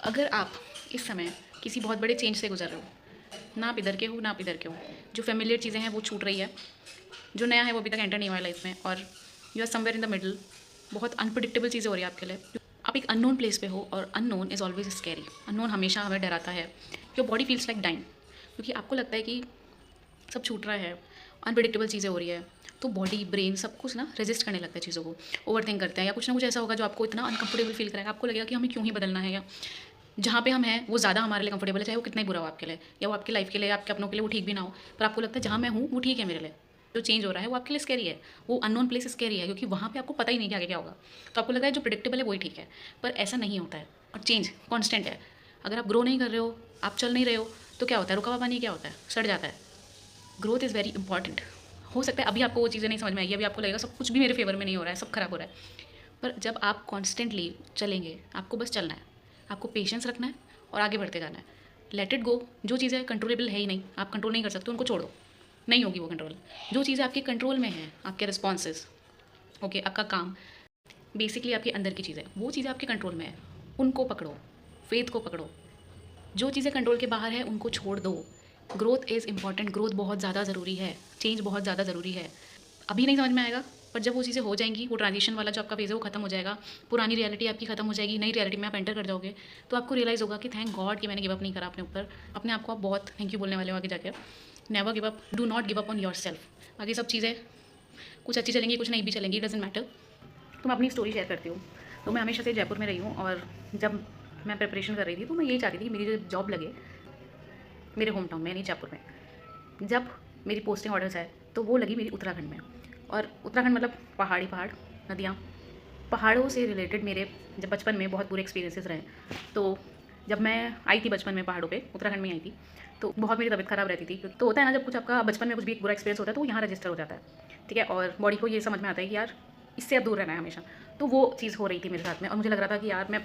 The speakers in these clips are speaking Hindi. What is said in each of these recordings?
अगर आप इस समय किसी बहुत बड़े चेंज से गुजर रहे हो, ना आप इधर के हो ना आप इधर के हो, जो फेमिलियर चीज़ें हैं वो छूट रही है, जो नया है वो अभी तक एंटर नहीं हुआ है लाइफ में, और you are somewhere in the middle, बहुत अनप्रडिक्टेबल चीज़ें हो रही है आपके लिए। आप एक अननोन प्लेस पे हो और unknown is always scary. Unknown हमेशा हमें डराता है। Your body feels like dying, क्योंकि आपको लगता है कि सब छूट रहा है, अनप्रिडिक्टेबल चीज़ें हो रही है, तो बॉडी ब्रेन सब कुछ ना रेजिस्ट करने लगता है चीज़ों को, ओवर थिंक करते हैं, या कुछ ना कुछ ऐसा होगा जो आपको इतना अनकंफर्टेबल फील कराएगा, आपको लगेगा कि हमें क्यों ही बदलना है, या जहाँ पे हम हैं वो ज़्यादा हमारे लिए कंफर्टेबल है, चाहे वो कितना ही बुरा हो आपके लिए, या वो आपकी लाइफ के लिए, आपके अपनों के लिए वो ठीक भी ना हो, पर आपको लगता है जहाँ मैं हूँ वो ठीक है मेरे लिए। जो चेंज हो रहा है वो आपके लिए स्कैरी है, वो अननोन प्लेस स्कैरी है, क्योंकि वहाँ पे आपको पता ही नहीं कि आगे क्या होगा। तो आपको लगा है जो प्रिडिक्टेबल है वही ठीक है, पर ऐसा नहीं होता है। और चेंज कॉन्स्टेंट है। अगर आप ग्रो नहीं कर रहे हो, आप चल नहीं रहे हो, तो क्या होता है? रुका हुआ पानी क्या होता है? सड़ जाता है। Growth is very important. हो सकता है अभी आपको वो चीज़ें नहीं समझ में आएगी, अभी आपको लगेगा सब कुछ भी मेरे फेवर में नहीं हो रहा है, सब खराब हो रहा है, पर जब आप कॉन्स्टेंटली चलेंगे, आपको बस चलना है, आपको पेशेंस रखना है और आगे बढ़ते जाना है। Let it go. जो चीज़ें कंट्रोलेबल है ही नहीं, आप कंट्रोल नहीं कर सकते, उनको छोड़ो, नहीं होगी वो कंट्रोल। जो चीज़ें आपके कंट्रोल में हैं, आपके रिस्पॉन्सेज, ओके, आपका काम, बेसिकली आपके अंदर की चीज़ें, वो चीज़ें आपके कंट्रोल में है, उनको पकड़ो, फेथ को पकड़ो। जो चीज़ें कंट्रोल के बाहर है उनको छोड़ दो। ग्रोथ इज़ इंपॉर्टेंट, ग्रोथ बहुत ज़्यादा ज़रूरी है, चेंज बहुत ज़्यादा ज़रूरी है। अभी नहीं समझ में आएगा, पर जब वो चीज़ें हो जाएंगी, वो ट्रांजिशन वाला जो आपका फेज़ है वो खत्म हो जाएगा, पुरानी रियलिटी आपकी खत्म हो जाएगी, नई रियलिटी में आप एंटर कर जाओगे, तो आपको रियलाइज़ होगा कि थैंक गॉड कि मैंने गिव अप नहीं करा अपने ऊपर। अपने आप को आप बहुत थैंक यू बोलने वाले हो आगे जाकर। Never give up, do not give up on your self. बाकी सब चीज़ें कुछ अच्छी चलेंगी, कुछ नहीं भी चलेंगी, डजेंट मैटर। तो मैं अपनी स्टोरी शेयर करती हूँ। तो मैं हमेशा से जयपुर में रही हूँ, और जब मैं प्रिपरेशन कर रही थी तो मैं यही चाहती थी कि मेरी जो जॉब लगे मेरे होम टाउन में, यानी जयपुर में। जब मेरी पोस्टिंग ऑर्डर्स है तो वो लगी मेरी उत्तराखंड में। और उत्तराखंड मतलब पहाड़, नदियाँ, पहाड़ों से रिलेटेड मेरे जब बचपन में बहुत बुरे एक्सपीरियंसेस रहे। तो जब मैं आई थी बचपन में पहाड़ों पे, उत्तराखंड में आई थी, तो बहुत मेरी तबीयत ख़राब रहती थी। तो होता है ना, जब कुछ आपका बचपन में कुछ भी एक बुरा एक्सपीरियंस होता है तो वो यहाँ रजिस्टर हो जाता है, ठीक है, और बॉडी को ये समझ में आता है कि यार इससे अब दूर रहना है हमेशा। तो वो चीज़ हो रही थी मेरे साथ में, और मुझे लग रहा था कि यार मैं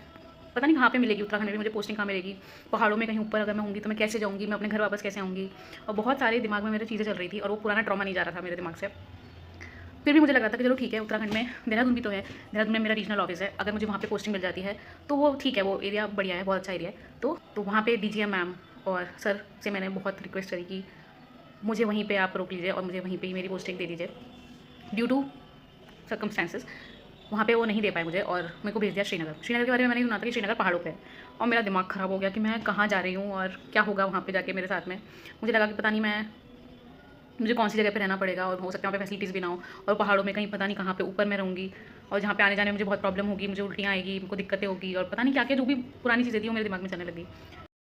पता नहीं कहाँ पे मिलेगी, उत्तराखंड में मुझे पोस्टिंग कहाँ मिलेगी, पहाड़ों में कहीं ऊपर अगर मैं होंगी तो मैं कैसे जाऊँगी, मैं अपने घर वापस कैसे आऊँगी, और बहुत सारे दिमाग में मेरे चीज़ें चल रही थी, और वो पुराना ट्रॉमा नहीं जा रहा था मेरे दिमाग से। फिर भी मुझे लग रहा था कि चलो ठीक है, उत्तराखंड में देहरादून भी तो है, देहरादून में मेरा रीजनल ऑफिस है, अगर मुझे वहाँ पे पोस्टिंग मिल जाती है तो वो ठीक है, वो एरिया बढ़िया है, बहुत अच्छा एरिया है। तो वहाँ पे डीजीएम मैम और सर से मैंने बहुत रिक्वेस्ट करी कि मुझे वहीं पे आप रोक लीजिए और मुझे वहीं पे ही मेरी पोस्टिंग दे दीजिए। ड्यू टू सर्कमस्टेंसेस वहाँ पे वो नहीं दे पाए मुझे, और मेरे को भेज दिया श्रीनगर। श्रीनगर के बारे में मैंने सुना था कि श्रीनगर पहाड़ों पे है, और मेरा दिमाग ख़राब हो गया कि मैं कहाँ जा रही हूँ और क्या होगा वहाँ पे जाके मेरे साथ में। मुझे लगा कि पता नहीं मुझे कौन सी जगह पे रहना पड़ेगा, और हो सकता है वहाँ पे फैसिलिटीज़ भी ना हो, और पहाड़ों में कहीं पता नहीं कहाँ पे ऊपर मैं रहूँगी, और जहाँ पे आने जाने में मुझे बहुत प्रॉब्लम होगी, मुझे उल्टियाँ आएगी, मुझको दिक्कतें होगी, और पता नहीं क्या क्या जो भी पुरानी चीज़ें थी वो मेरे दिमाग में चलने लगी।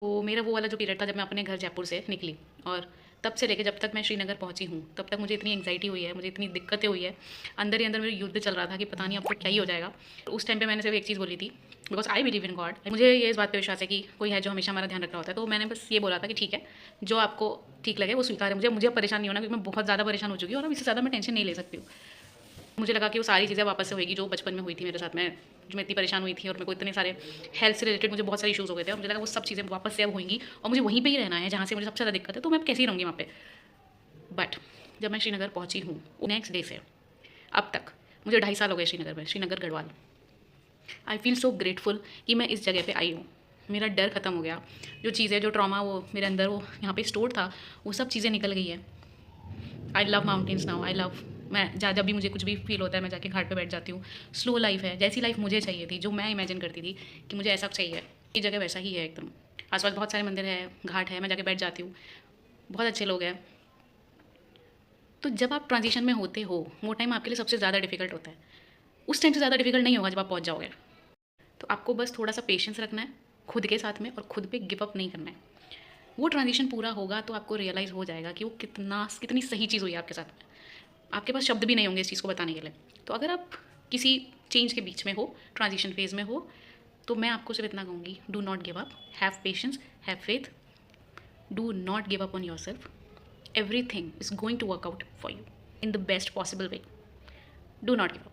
तो मेरा वो वाला जो पीरियड था जब मैं अपने घर जयपुर से निकली, और तब से लेकर जब तक मैं श्रीनगर पहुंची हूँ तब तक मुझे इतनी एंग्जाइटी हुई है, मुझे इतनी दिक्कतें हुई है, अंदर ही अंदर मेरा युद्ध चल रहा था कि पता नहीं अब तो क्या ही हो जाएगा। तो उस टाइम पे मैंने सिर्फ एक चीज़ बोली थी, because I believe in God, मुझे ये इस बात पे विश्वास है कि कोई है जो हमेशा हमारा ध्यान रख रहा होता है। तो मैंने बस ये बोला था कि ठीक है, जो आपको ठीक लगे वो स्वीकार है, मुझे अब परेशान नहीं होना, क्योंकि मैं बहुत ज़्यादा परेशान हो चुकी हूँ और अब इससे ज़्यादा मैं टेंशन नहीं ले सकती हूँ। मुझे लगा कि वो सारी चीज़ें वापस से होएगी जो बचपन में हुई थी मेरे साथ में, जो मैं इतनी परेशान हुई थी, और मेरे को इतने सारे हेल्थ से रिलेटेड मुझे बहुत सारे इशूज़ हो गए थे, और मुझे लगा वो सब चीज़ें वापस से अब होंगी, और मुझे वहीं पे ही रहना है जहाँ से मुझे सबसे ज़्यादा दिक्कत है, तो मैं अब कैसे ही रहूँगी वहाँ पे। बट जब मैं श्रीनगर पहुँची हूँ नेक्स्ट डे से अब तक, मुझे 2.5 साल हो गए श्रीनगर में, Srinagar Garhwal. I feel so grateful कि मैं इस जगह पे आई हूँ। मेरा डर ख़त्म हो गया, जो चीज़ें, जो ट्रॉमा वो मेरे अंदर वो यहाँ पे स्टोर था, वो सब चीज़ें निकल गई है। I love mountains now, I love, मैं जब भी मुझे कुछ भी फील होता है मैं जाके घाट पे बैठ जाती हूँ। स्लो लाइफ है, जैसी लाइफ मुझे चाहिए थी, जो मैं इमेजिन करती थी कि मुझे ऐसा चाहिए, ये जगह वैसा ही है एकदम। आसपास बहुत सारे मंदिर है, घाट है, मैं जाके बैठ जाती हूँ, बहुत अच्छे लोग हैं। तो जब आप ट्रांजिशन में होते हो, वो टाइम आपके लिए सबसे ज़्यादा डिफिकल्ट होता है। उस टाइम से ज़्यादा डिफिकल्ट नहीं होगा जब आप पहुँच जाओगे। तो आपको बस थोड़ा सा पेशेंस रखना है खुद के साथ में, और खुद पे गिव अप नहीं करना है। वो ट्रांजिशन पूरा होगा तो आपको रियलाइज़ हो जाएगा कि वो कितनी सही चीज़ हुई है आपके साथ में। आपके पास शब्द भी नहीं होंगे इस चीज़ को बताने के लिए। तो अगर आप किसी चेंज के बीच में हो, ट्रांजिशन फेज़ में हो, तो मैं आपको सिर्फ इतना कहूँगी, do not give up, have patience, have faith, do not give up on yourself, everything is going to work out for you in the best possible way, do not give up.